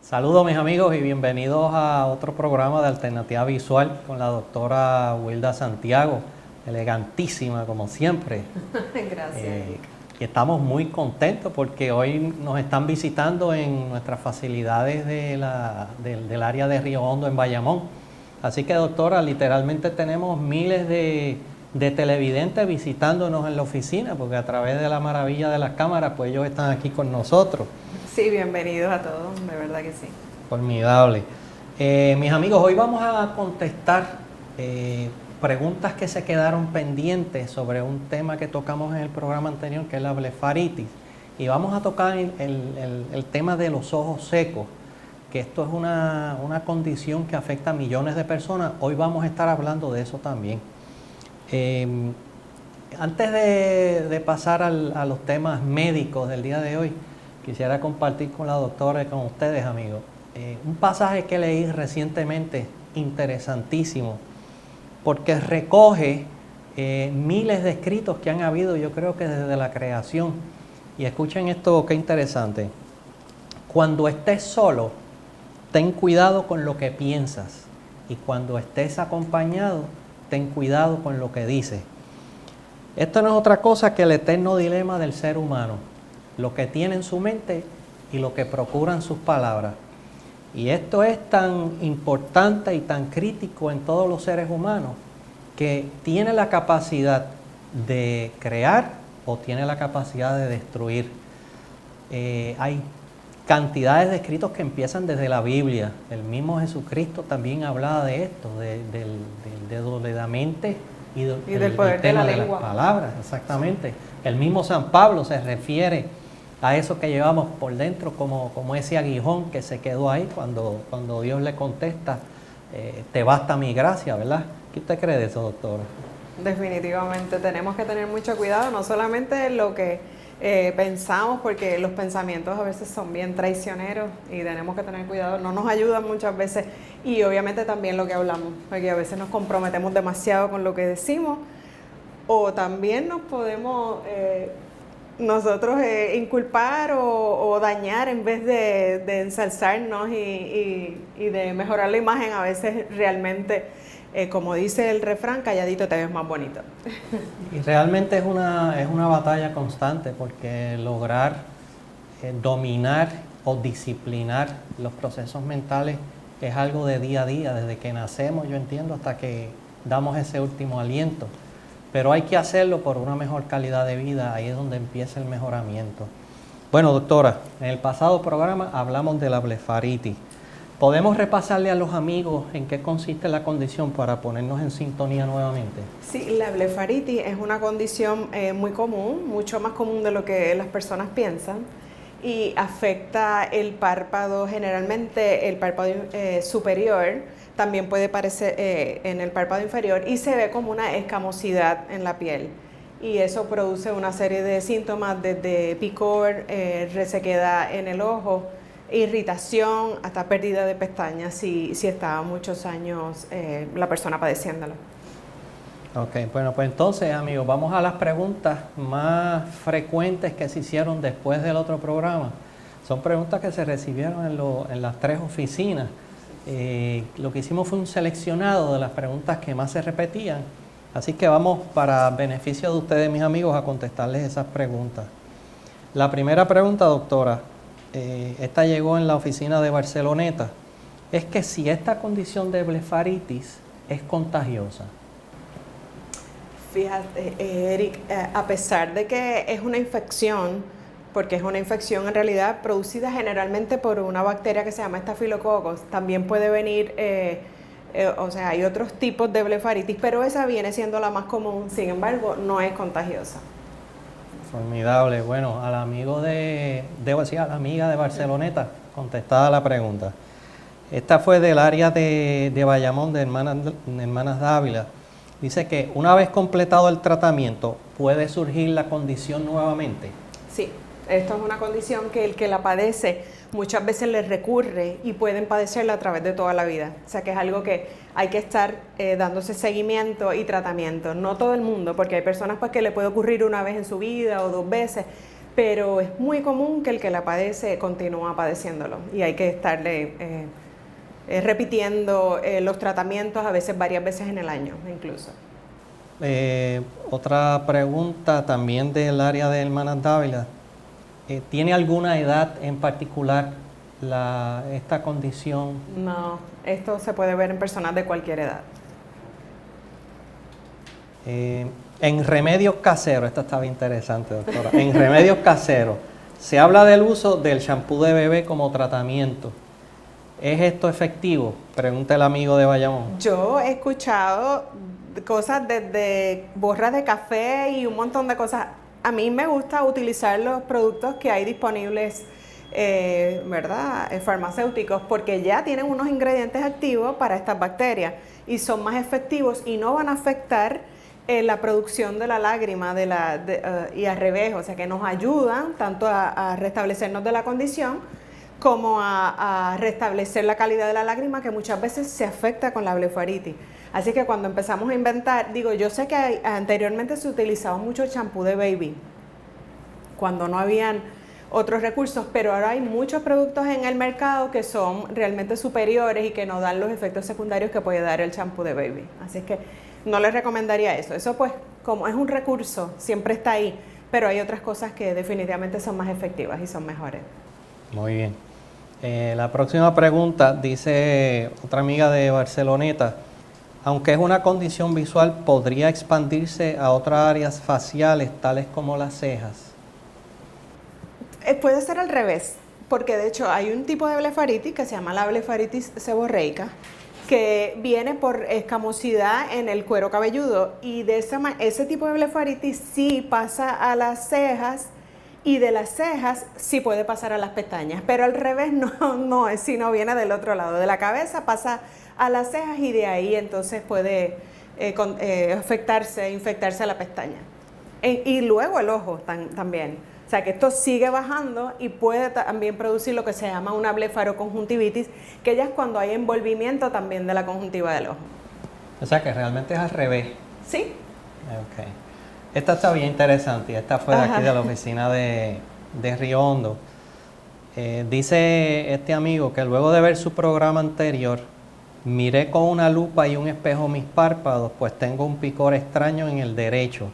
Saludos mis amigos y bienvenidos a otro programa de Alternativa Visual con la doctora Wilda Santiago, elegantísima como siempre. Gracias. Y estamos muy contentos porque hoy nos están visitando en nuestras facilidades del área de Río Hondo en Bayamón. Así que doctora, literalmente tenemos miles de televidentes visitándonos en la oficina porque a través de la maravilla de las cámaras pues ellos están aquí con nosotros. Sí, bienvenidos a todos, de verdad que sí. Formidable. Mis amigos, hoy vamos a contestar preguntas que se quedaron pendientes sobre un tema que tocamos en el programa anterior, que es la blefaritis. Y vamos a tocar el tema de los ojos secos, que esto es una condición que afecta a millones de personas. Hoy vamos a estar hablando de eso también. Antes de pasar a los temas médicos del día de hoy, quisiera compartir con la doctora y con ustedes, amigos, un pasaje que leí recientemente, interesantísimo, porque recoge miles de escritos que han habido, yo creo que desde la creación. Y escuchen esto, qué interesante. Cuando estés solo, ten cuidado con lo que piensas. Y cuando estés acompañado, ten cuidado con lo que dices. Esto no es otra cosa que el eterno dilema del ser humano. Lo que tiene en su mente y lo que procuran sus palabras. Y esto es tan importante y tan crítico en todos los seres humanos que tiene la capacidad de crear o tiene la capacidad de destruir. Hay cantidades de escritos que empiezan desde la Biblia. El mismo Jesucristo también hablaba de esto, del dedo de la mente y del poder de la lengua. Las palabras, exactamente. El mismo San Pablo se refiere a eso que llevamos por dentro como ese aguijón que se quedó ahí cuando Dios le contesta, te basta mi gracia, ¿verdad? ¿Qué usted cree de eso, doctora? Definitivamente tenemos que tener mucho cuidado, no solamente en lo que pensamos, porque los pensamientos a veces son bien traicioneros y tenemos que tener cuidado, no nos ayudan muchas veces, y obviamente también lo que hablamos, porque a veces nos comprometemos demasiado con lo que decimos, o también nos podemos nosotros inculpar o dañar en vez de ensalzarnos y de mejorar la imagen. A veces realmente, como dice el refrán, calladito te ves más bonito. Y realmente es una batalla constante porque lograr dominar o disciplinar los procesos mentales es algo de día a día, desde que nacemos, yo entiendo, hasta que damos ese último aliento. Pero hay que hacerlo por una mejor calidad de vida, ahí es donde empieza el mejoramiento. Bueno, doctora, en el pasado programa hablamos de la blefaritis. ¿Podemos repasarle a los amigos en qué consiste la condición para ponernos en sintonía nuevamente? Sí, la blefaritis es una condición muy común, mucho más común de lo que las personas piensan, y afecta el párpado, generalmente el párpado superior. También puede aparecer en el párpado inferior y se ve como una escamosidad en la piel. Y eso produce una serie de síntomas desde picor, resequedad en el ojo, irritación, hasta pérdida de pestañas si está muchos años la persona padeciéndolo. Ok, bueno, pues entonces, amigos, vamos a las preguntas más frecuentes que se hicieron después del otro programa. Son preguntas que se recibieron en las 3 oficinas. Lo que hicimos fue un seleccionado de las preguntas que más se repetían, así que vamos, para beneficio de ustedes, mis amigos, a contestarles esas preguntas. La primera pregunta, doctora, esta llegó en la oficina de Barceloneta, es que si esta condición de blefaritis es contagiosa. Fíjate, Eric, a pesar de que es una infección, porque es una infección en realidad producida generalmente por una bacteria que se llama Staphylococcus, también puede venir, o sea, hay otros tipos de blefaritis, pero esa viene siendo la más común, sin embargo, no es contagiosa. Formidable. Bueno, al amigo debo decir, a la amiga de Barceloneta, contestada la pregunta. Esta fue del área de Bayamón, de Hermanas Dávila. Dice que una vez completado el tratamiento, ¿puede surgir la condición nuevamente? Sí, esto es una condición que el que la padece muchas veces les recurre y pueden padecerla a través de toda la vida. O sea que es algo que hay que estar dándose seguimiento y tratamiento. No todo el mundo, porque hay personas pues, que le puede ocurrir una vez en su vida o 2 veces, pero es muy común que el que la padece continúa padeciéndolo y hay que estarle repitiendo los tratamientos a veces varias veces en el año incluso. Otra pregunta también del área de Hermanas Dávila. ¿Tiene alguna edad en particular esta condición? No, esto se puede ver en personas de cualquier edad. En remedios caseros, esta estaba interesante, doctora. En remedios caseros, se habla del uso del champú de bebé como tratamiento. ¿Es esto efectivo? Pregunta el amigo de Bayamón. Yo he escuchado cosas desde borras de café y un montón de cosas. A mí me gusta utilizar los productos que hay disponibles, ¿verdad? Farmacéuticos, porque ya tienen unos ingredientes activos para estas bacterias y son más efectivos y no van a afectar la producción de la lágrima y al revés, o sea que nos ayudan tanto a restablecernos de la condición como a restablecer la calidad de la lágrima que muchas veces se afecta con la blefaritis. Así que cuando empezamos a inventar, yo sé que anteriormente se utilizaba mucho champú de baby, cuando no habían otros recursos, pero ahora hay muchos productos en el mercado que son realmente superiores y que no dan los efectos secundarios que puede dar el champú de baby. Así que no les recomendaría eso. Eso pues, como es un recurso, siempre está ahí, pero hay otras cosas que definitivamente son más efectivas y son mejores. Muy bien. La próxima pregunta dice otra amiga de Barceloneta. Aunque es una condición visual, ¿podría expandirse a otras áreas faciales, tales como las cejas? Puede ser al revés, porque de hecho hay un tipo de blefaritis que se llama la blefaritis seborreica, que viene por escamosidad en el cuero cabelludo y ese tipo de blefaritis sí pasa a las cejas y de las cejas sí puede pasar a las pestañas, pero al revés no, sino viene del otro lado, de la cabeza pasa a las cejas y de ahí entonces puede infectarse a la pestaña. Y luego el ojo también. O sea que esto sigue bajando y puede también producir lo que se llama una blefaroconjuntivitis, que ya es cuando hay envolvimiento también de la conjuntiva del ojo. O sea que realmente es al revés. Sí. Ok. Esta está bien interesante y esta fue de aquí de la oficina de Río Hondo. Dice este amigo que luego de ver su programa anterior, miré con una lupa y un espejo mis párpados, pues tengo un picor extraño en el derecho,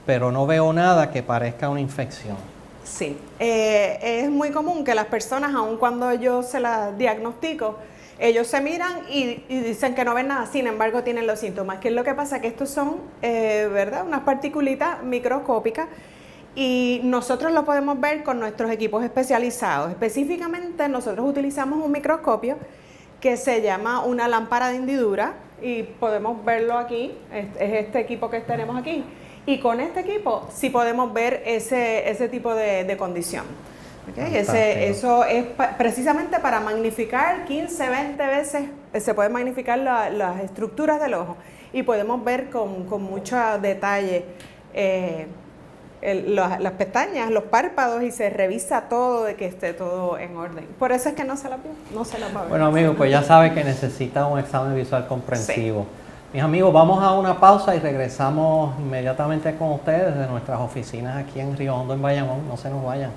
pero no veo nada que parezca una infección. Sí, es muy común que las personas, aun cuando yo se las diagnostico, ellos se miran y dicen que no ven nada, sin embargo tienen los síntomas. ¿Qué es lo que pasa? Que estos son, ¿verdad? Unas particulitas microscópicas y nosotros lo podemos ver con nuestros equipos especializados. Específicamente nosotros utilizamos un microscopio que se llama una lámpara de hendidura y podemos verlo aquí, es este equipo que tenemos aquí. Y con este equipo sí podemos ver ese tipo de condición. ¿Okay? Eso es precisamente para magnificar 15, 20 veces, se pueden magnificar las estructuras del ojo y podemos ver con mucho detalle las pestañas, los párpados y se revisa todo de que esté todo en orden. Por eso es que no se la va a ver. Bueno amigos, pues ya sabe que necesita un examen visual comprensivo. Sí. Mis amigos, vamos a una pausa y regresamos inmediatamente con ustedes desde nuestras oficinas aquí en Río Hondo, en Bayamón. No se nos vayan.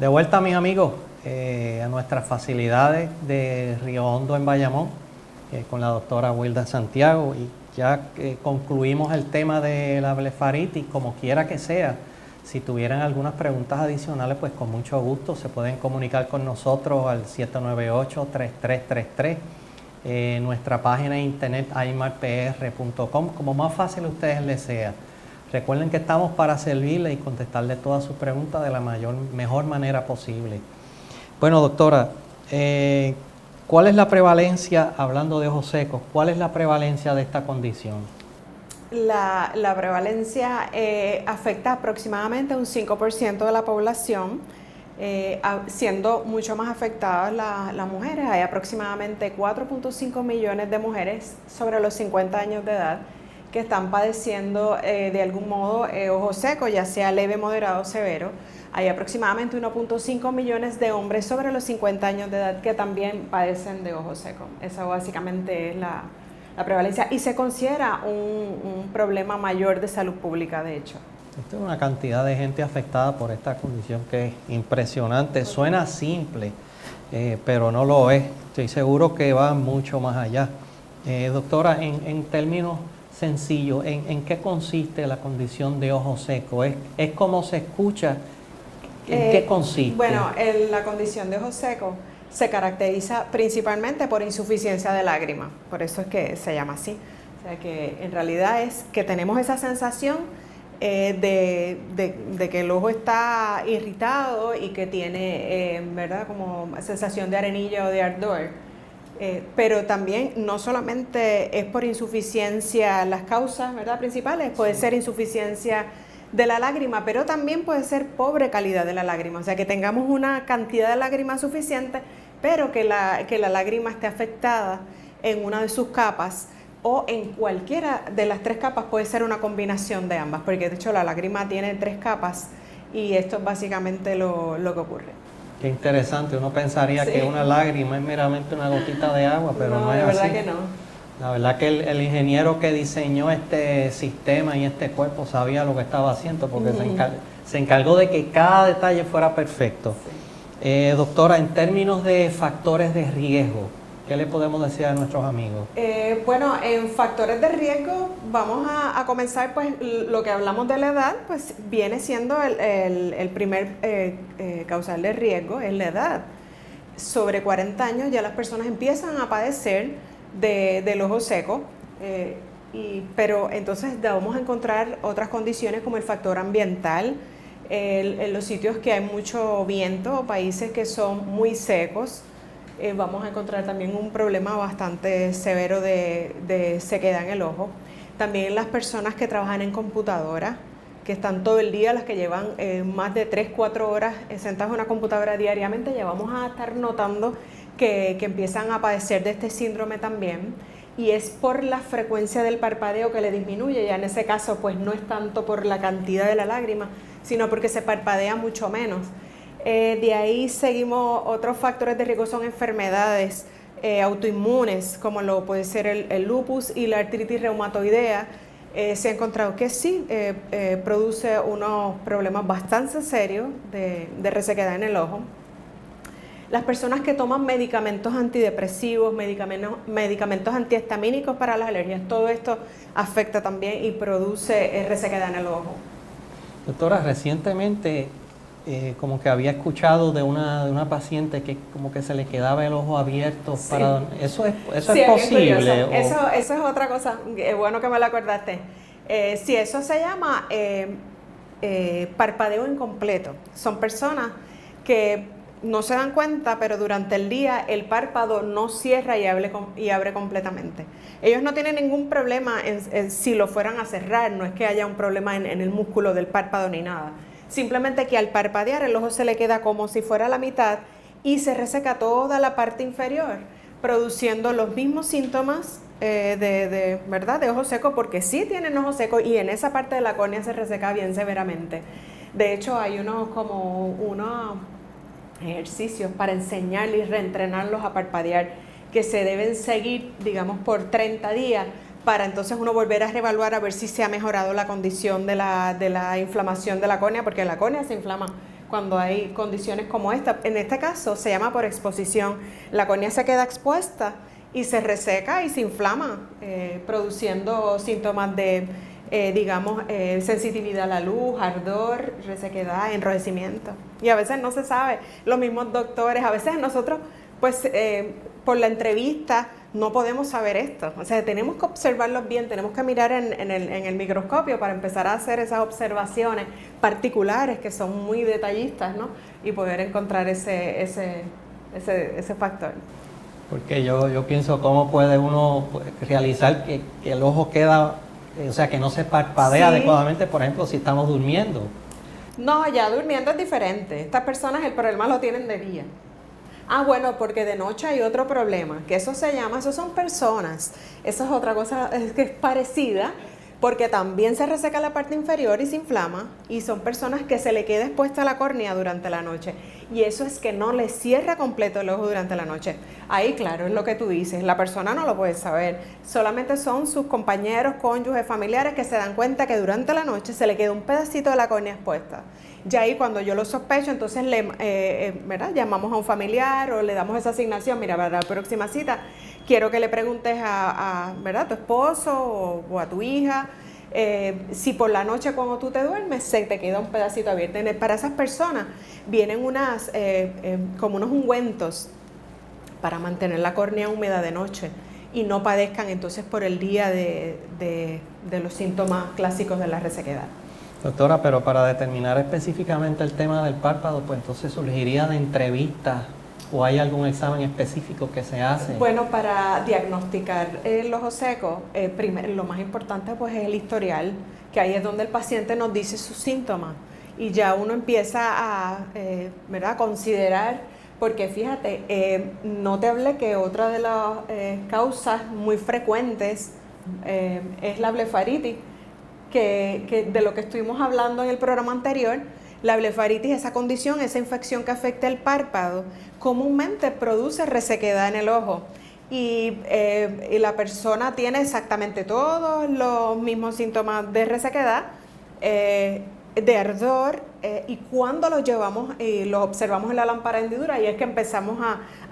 De vuelta, mis amigos, a nuestras facilidades de Río Hondo en Bayamón, con la doctora Wilda Santiago, y ya concluimos el tema de la blefaritis. Como quiera que sea, si tuvieran algunas preguntas adicionales, pues con mucho gusto se pueden comunicar con nosotros al 798-3333, nuestra página de internet aymarpr.com, como más fácil a ustedes les sea. Recuerden que estamos para servirles y contestarles todas sus preguntas de la mejor manera posible. Bueno, doctora, ¿cuál es la prevalencia, hablando de ojos secos, cuál es la prevalencia de esta condición? La prevalencia afecta aproximadamente un 5% de la población, siendo mucho más afectadas las mujeres. Hay aproximadamente 4.5 millones de mujeres sobre los 50 años de edad que están padeciendo de algún modo ojo seco, ya sea leve, moderado o severo. Hay aproximadamente 1.5 millones de hombres sobre los 50 años de edad que también padecen de ojo seco. Esa básicamente es la prevalencia y se considera un problema mayor de salud pública, de hecho. Esto es una cantidad de gente afectada por esta condición que es impresionante. Suena simple, pero no lo es. Estoy seguro que va mucho más allá. Doctora, en términos sencillos, ¿en qué consiste la condición de ojo seco? ¿Es como se escucha? ¿En qué consiste? Bueno, la condición de ojo seco se caracteriza principalmente por insuficiencia de lágrima, por eso es que se llama así. O sea que en realidad es que tenemos esa sensación de que el ojo está irritado y que tiene, ¿verdad?, como sensación de arenilla o de ardor. Pero también no solamente es por insuficiencia, las causas, ¿verdad?, principales, puede ser insuficiencia de la lágrima, pero también puede ser pobre calidad de la lágrima, o sea que tengamos una cantidad de lágrima suficiente, pero que la lágrima esté afectada en una de sus capas o en cualquiera de las tres capas. Puede ser una combinación de ambas, porque de hecho la lágrima tiene tres capas y esto es básicamente lo que ocurre. Qué interesante, uno pensaría que una lágrima es meramente una gotita de agua, pero no es así. La verdad que no. La verdad que el ingeniero que diseñó este sistema y este cuerpo sabía lo que estaba haciendo, porque se encargó de que cada detalle fuera perfecto. Sí. Doctora, en términos de factores de riesgo, ¿qué le podemos decir a nuestros amigos? Bueno, en factores de riesgo vamos a comenzar, pues lo que hablamos de la edad, pues viene siendo el primer causal de riesgo, es la edad. Sobre 40 años ya las personas empiezan a padecer del ojo seco, pero entonces vamos a encontrar otras condiciones como el factor ambiental, en los sitios que hay mucho viento o países que son muy secos. Vamos a encontrar también un problema bastante severo de sequedad en el ojo. También las personas que trabajan en computadora, que están todo el día, las que llevan más de 3-4 horas sentadas en una computadora diariamente, ya vamos a estar notando que empiezan a padecer de este síndrome también. Y es por la frecuencia del parpadeo que le disminuye. Ya en ese caso pues no es tanto por la cantidad de la lágrima, sino porque se parpadea mucho menos. De ahí seguimos, otros factores de riesgo son enfermedades autoinmunes, como lo puede ser el lupus y la artritis reumatoidea. Se ha encontrado que sí, produce unos problemas bastante serios de resequedad en el ojo. Las personas que toman medicamentos antidepresivos, medicamentos antihistamínicos para las alergias, todo esto afecta también y produce resequedad en el ojo. Doctora, recientemente como que había escuchado de una paciente que como que se le quedaba el ojo abierto. Sí. ¿Eso es posible? Eso es otra cosa, bueno que me lo acordaste. Sí, eso se llama parpadeo incompleto. Son personas que no se dan cuenta, pero durante el día el párpado no cierra y abre completamente. Ellos no tienen ningún problema si lo fueran a cerrar, no es que haya un problema en el músculo del párpado ni nada. Simplemente que al parpadear el ojo se le queda como si fuera la mitad y se reseca toda la parte inferior, produciendo los mismos síntomas ¿verdad?, de ojo seco, porque sí tienen ojo seco y en esa parte de la córnea se reseca bien severamente. De hecho, hay unos ejercicios para enseñarles y reentrenarlos a parpadear que se deben seguir, digamos, por 30 días para entonces uno volver a reevaluar a ver si se ha mejorado la condición de la inflamación de la córnea, porque la córnea se inflama cuando hay condiciones como esta. En este caso se llama por exposición. La córnea se queda expuesta y se reseca y se inflama, produciendo síntomas de, sensitividad a la luz, ardor, resequedad, enrojecimiento. Y a veces no se sabe, los mismos doctores, a veces nosotros, pues por la entrevista, no podemos saber esto. O sea, tenemos que observarlos bien, tenemos que mirar en el microscopio para empezar a hacer esas observaciones particulares que son muy detallistas, ¿no? Y poder encontrar ese factor. Porque yo pienso cómo puede uno realizar que el ojo queda, o sea, que no se parpadea adecuadamente, por ejemplo, si estamos durmiendo. No, ya durmiendo es diferente. Estas personas el problema lo tienen de día. Ah, bueno, porque de noche hay otro problema, que eso se llama, eso son personas. Eso es otra cosa que es parecida, porque también se reseca la parte inferior y se inflama, y son personas que se le queda expuesta la córnea durante la noche. Y eso es que no le cierra completo el ojo durante la noche. Ahí, claro, es lo que tú dices, la persona no lo puede saber. Solamente son sus compañeros, cónyuges, familiares que se dan cuenta que durante la noche se le queda un pedacito de la córnea expuesta. Ya ahí cuando yo lo sospecho, entonces llamamos a un familiar o le damos esa asignación. Mira, para la próxima cita quiero que le preguntes a tu esposo o a tu hija si por la noche cuando tú te duermes se te queda un pedacito abierto. Para esas personas vienen como unos ungüentos para mantener la córnea húmeda de noche y no padezcan entonces por el día de los síntomas clásicos de la resequedad. Doctora, pero para determinar específicamente el tema del párpado, pues entonces surgiría de entrevistas o hay algún examen específico que se hace. Bueno, para diagnosticar el ojo seco, lo más importante pues es el historial, que ahí es donde el paciente nos dice sus síntomas y ya uno empieza a considerar, porque fíjate, no te hablé que otra de las causas muy frecuentes es la blefaritis, que de lo que estuvimos hablando en el programa anterior. La blefaritis, esa condición, esa infección que afecta el párpado, comúnmente produce resequedad en el ojo y la persona tiene exactamente todos los mismos síntomas de resequedad, de ardor, y cuando los llevamos y los observamos en la lámpara de hendidura, ahí es que empezamos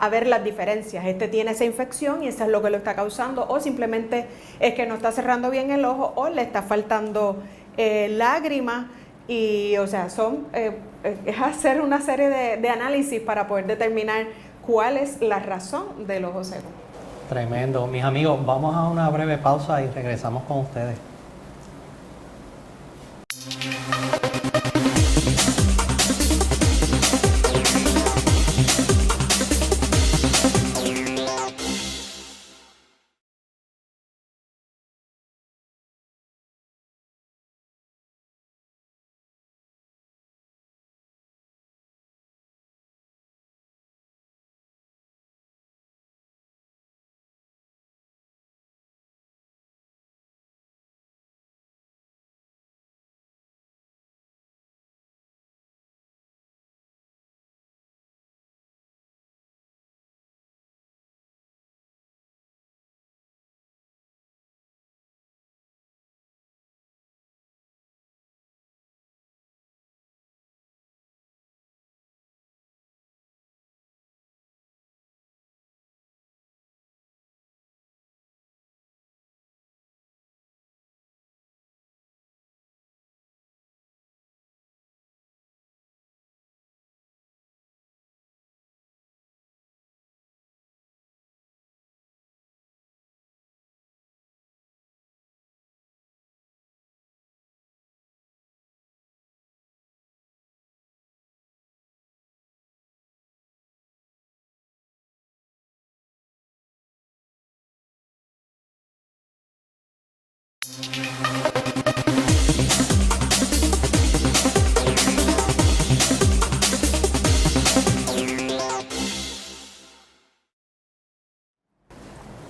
a ver las diferencias. Este tiene esa infección y eso es lo que lo está causando, o simplemente es que no está cerrando bien el ojo o le está faltando lágrimas. Y, o sea, es hacer una serie de análisis para poder determinar cuál es la razón del ojo seco. Tremendo. Mis amigos, vamos a una breve pausa y regresamos con ustedes.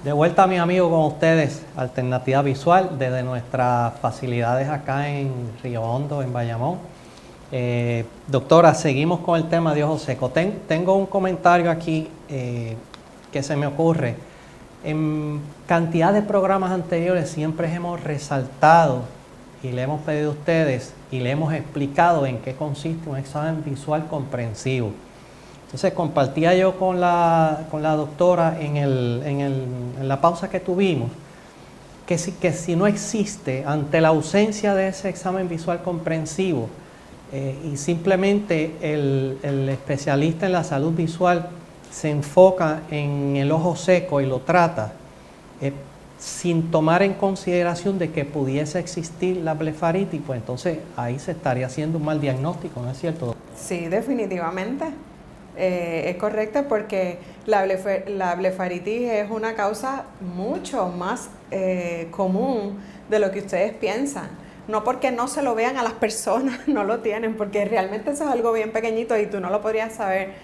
De vuelta, mis amigos, con ustedes, Alternativa Visual, desde nuestras facilidades acá en Río Hondo, en Bayamón. Doctora, seguimos con el tema de ojo seco. Tengo un comentario aquí que se me ocurre. En cantidad de programas anteriores siempre hemos resaltado y le hemos pedido a ustedes y le hemos explicado en qué consiste un examen visual comprensivo. Entonces compartía yo con la doctora en la pausa que tuvimos que si no existe, ante la ausencia de ese examen visual comprensivo y simplemente el especialista en la salud visual se enfoca en el ojo seco y lo trata, sin tomar en consideración de que pudiese existir la blefaritis, pues entonces ahí se estaría haciendo un mal diagnóstico, ¿no es cierto? Sí, definitivamente. Es correcto porque la blefaritis es una causa mucho más común de lo que ustedes piensan. No porque no se lo vean a las personas, no lo tienen, porque realmente eso es algo bien pequeñito y tú no lo podrías saber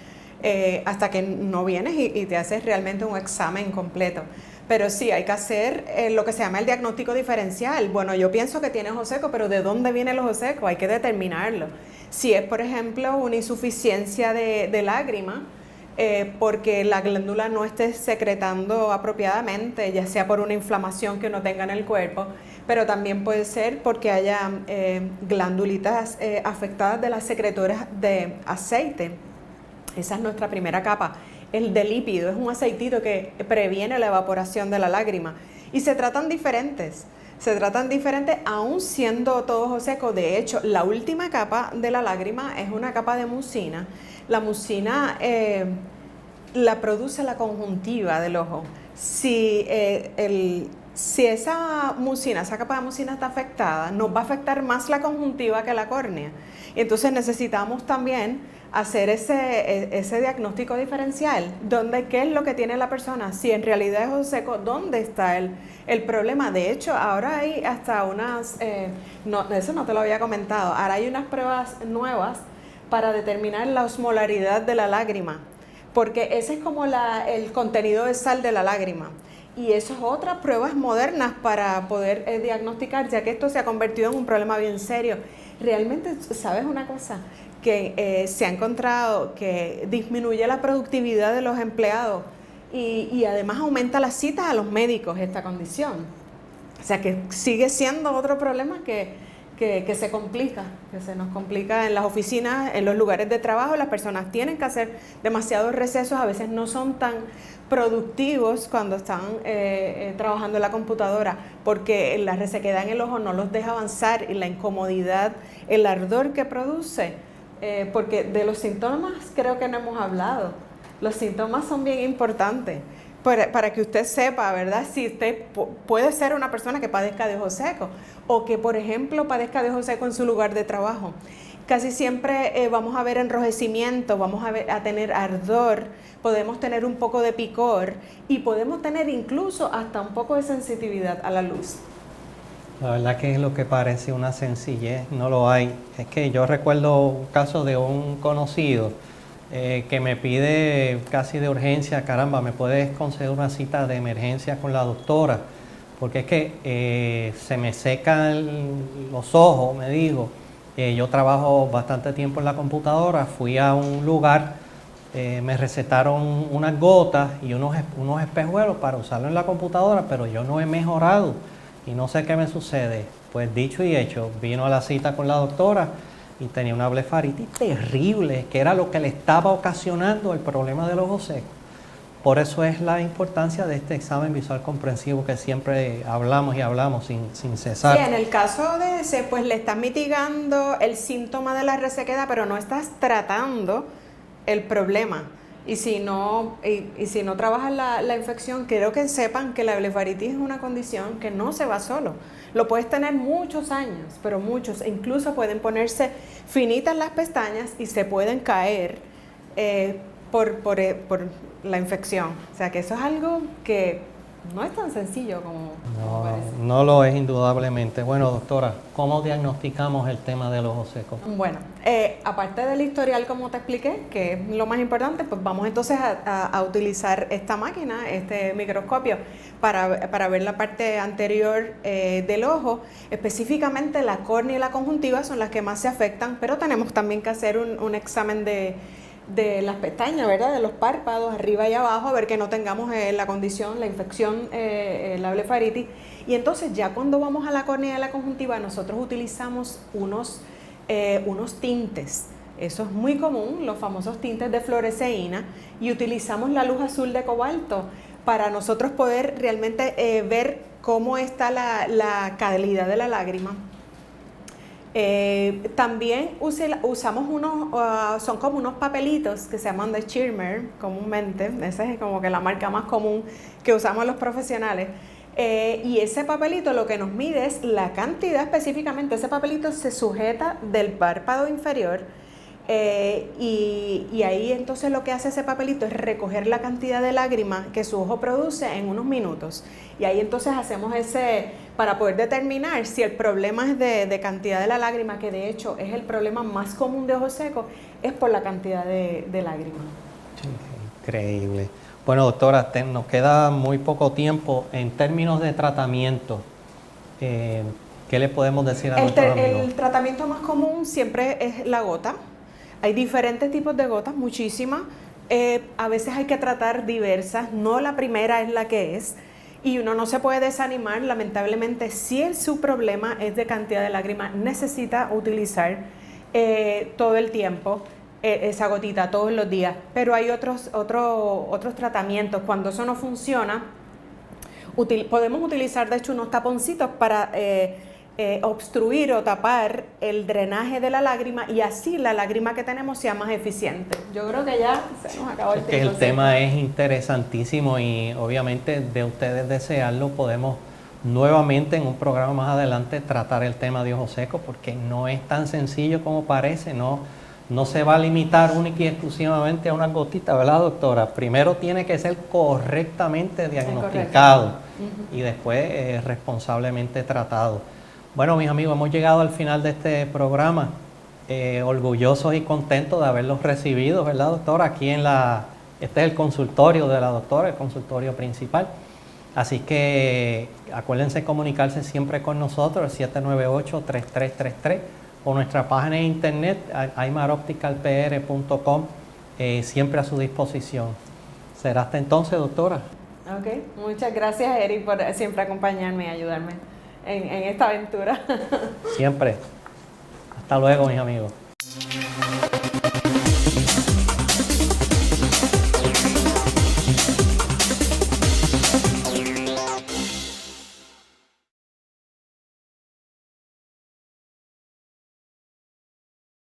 hasta que no vienes y te haces realmente un examen completo. Pero sí, hay que hacer lo que se llama el diagnóstico diferencial. Bueno, yo pienso que tiene ojo seco, pero ¿de dónde viene el ojo seco? Hay que determinarlo. Si es, por ejemplo, una insuficiencia de lágrima, porque la glándula no esté secretando apropiadamente, ya sea por una inflamación que uno tenga en el cuerpo, pero también puede ser porque haya glándulitas afectadas de las secretoras de aceite. Esa es nuestra primera capa. El de lípido es un aceitito que previene la evaporación de la lágrima. Y se tratan diferentes aún siendo todo ojo seco. De hecho, la última capa de la lágrima es una capa de mucina. La mucina la produce la conjuntiva del ojo. Si esa capa de mucina está afectada, nos va a afectar más la conjuntiva que la córnea. Y entonces necesitamos también hacer ese diagnóstico diferencial, qué es lo que tiene la persona, si en realidad es ojo seco, dónde está el problema. De hecho, ahora hay hasta eso no te lo había comentado, ahora hay unas pruebas nuevas para determinar la osmolaridad de la lágrima, porque ese es como el contenido de sal de la lágrima. Y eso es otras pruebas modernas para poder diagnosticar, ya que esto se ha convertido en un problema bien serio. Realmente, ¿sabes una cosa? Que se ha encontrado que disminuye la productividad de los empleados y además aumenta las citas a los médicos esta condición. O sea que sigue siendo otro problema que se complica, que se nos complica en las oficinas, en los lugares de trabajo. Las personas tienen que hacer demasiados recesos, a veces no son tan productivos cuando están trabajando en la computadora, porque la resequedad en el ojo no los deja avanzar y la incomodidad, el ardor que produce, porque de los síntomas creo que no hemos hablado. Los síntomas son bien importantes para que usted sepa, ¿verdad? Si usted puede ser una persona que padezca de ojo seco o que, por ejemplo, padezca de ojo seco en su lugar de trabajo. Casi siempre vamos a ver enrojecimiento, vamos a tener ardor, podemos tener un poco de picor y podemos tener incluso hasta un poco de sensitividad a la luz. La verdad que es lo que parece una sencillez, no lo hay. Es que yo recuerdo un caso de un conocido que me pide casi de urgencia, caramba, ¿me puedes conceder una cita de emergencia con la doctora? Porque es que se me secan los ojos, me dijo. Yo trabajo bastante tiempo en la computadora, fui a un lugar, me recetaron unas gotas y unos espejuelos para usarlo en la computadora, pero yo no he mejorado y no sé qué me sucede. Pues dicho y hecho, vino a la cita con la doctora y tenía una blefaritis terrible, que era lo que le estaba ocasionando el problema del ojo seco. Por eso es la importancia de este examen visual comprensivo que siempre hablamos y hablamos sin cesar. Sí, en el caso de ese, pues le estás mitigando el síntoma de la resequedad, pero no estás tratando el problema. Y si no trabajas la infección, quiero que sepan que la blefaritis es una condición que no se va solo. Lo puedes tener muchos años, pero muchos. Incluso pueden ponerse finitas las pestañas y se pueden caer por la infección. O sea que eso es algo que no es tan sencillo como parece. No lo es indudablemente. Bueno, doctora, ¿cómo diagnosticamos el tema del ojo seco? Bueno, aparte del historial, como te expliqué, que es lo más importante, pues vamos entonces a utilizar esta máquina, este microscopio, para ver la parte anterior del ojo. Específicamente la córnea y la conjuntiva son las que más se afectan, pero tenemos también que hacer un examen de las pestañas, ¿verdad? De los párpados, arriba y abajo, a ver que no tengamos la condición, la infección, la blefaritis. Y entonces ya cuando vamos a la córnea de la conjuntiva, nosotros utilizamos unos tintes. Eso es muy común, los famosos tintes de fluoresceína, y utilizamos la luz azul de cobalto para nosotros poder realmente ver cómo está la calidad de la lágrima. También usamos son como unos papelitos que se llaman de Schirmer comúnmente, esa es como que la marca más común que usamos los profesionales. Y ese papelito lo que nos mide es la cantidad específicamente, ese papelito se sujeta del párpado inferior y ahí entonces lo que hace ese papelito es recoger la cantidad de lágrimas que su ojo produce en unos minutos. Y ahí entonces hacemos para poder determinar si el problema es de cantidad de la lágrima, que de hecho es el problema más común de ojos secos, es por la cantidad de lágrimas. Sí, increíble. Bueno, doctora, nos queda muy poco tiempo. En términos de tratamiento, ¿qué le podemos decir a nuestros amigos? El tratamiento más común siempre es la gota. Hay diferentes tipos de gotas, muchísimas. A veces hay que tratar diversas, no la primera es la que es. Y uno no se puede desanimar, lamentablemente, si su problema es de cantidad de lágrimas, necesita utilizar todo el tiempo esa gotita, todos los días. Pero hay otros tratamientos. Cuando eso no funciona, podemos utilizar, de hecho, unos taponcitos para obstruir o tapar el drenaje de la lágrima y así la lágrima que tenemos sea más eficiente. Yo creo que ya se nos acabó el tiempo. El tema es interesantísimo y obviamente de ustedes desearlo podemos nuevamente en un programa más adelante tratar el tema de ojos secos porque no es tan sencillo como parece, no se va a limitar única y exclusivamente a una gotita, ¿verdad, doctora? Primero tiene que ser correctamente diagnosticado y después responsablemente tratado. Bueno, mis amigos, hemos llegado al final de este programa, orgullosos y contentos de haberlos recibido, ¿verdad, doctora? Aquí este es el consultorio de la doctora, el consultorio principal. Así que acuérdense comunicarse siempre con nosotros, el 798-3333, o nuestra página de internet, aymaropticalpr.com, siempre a su disposición. Será hasta entonces, doctora. Ok, muchas gracias, Eric, por siempre acompañarme y ayudarme en esta aventura. Siempre. Hasta luego, mis amigos.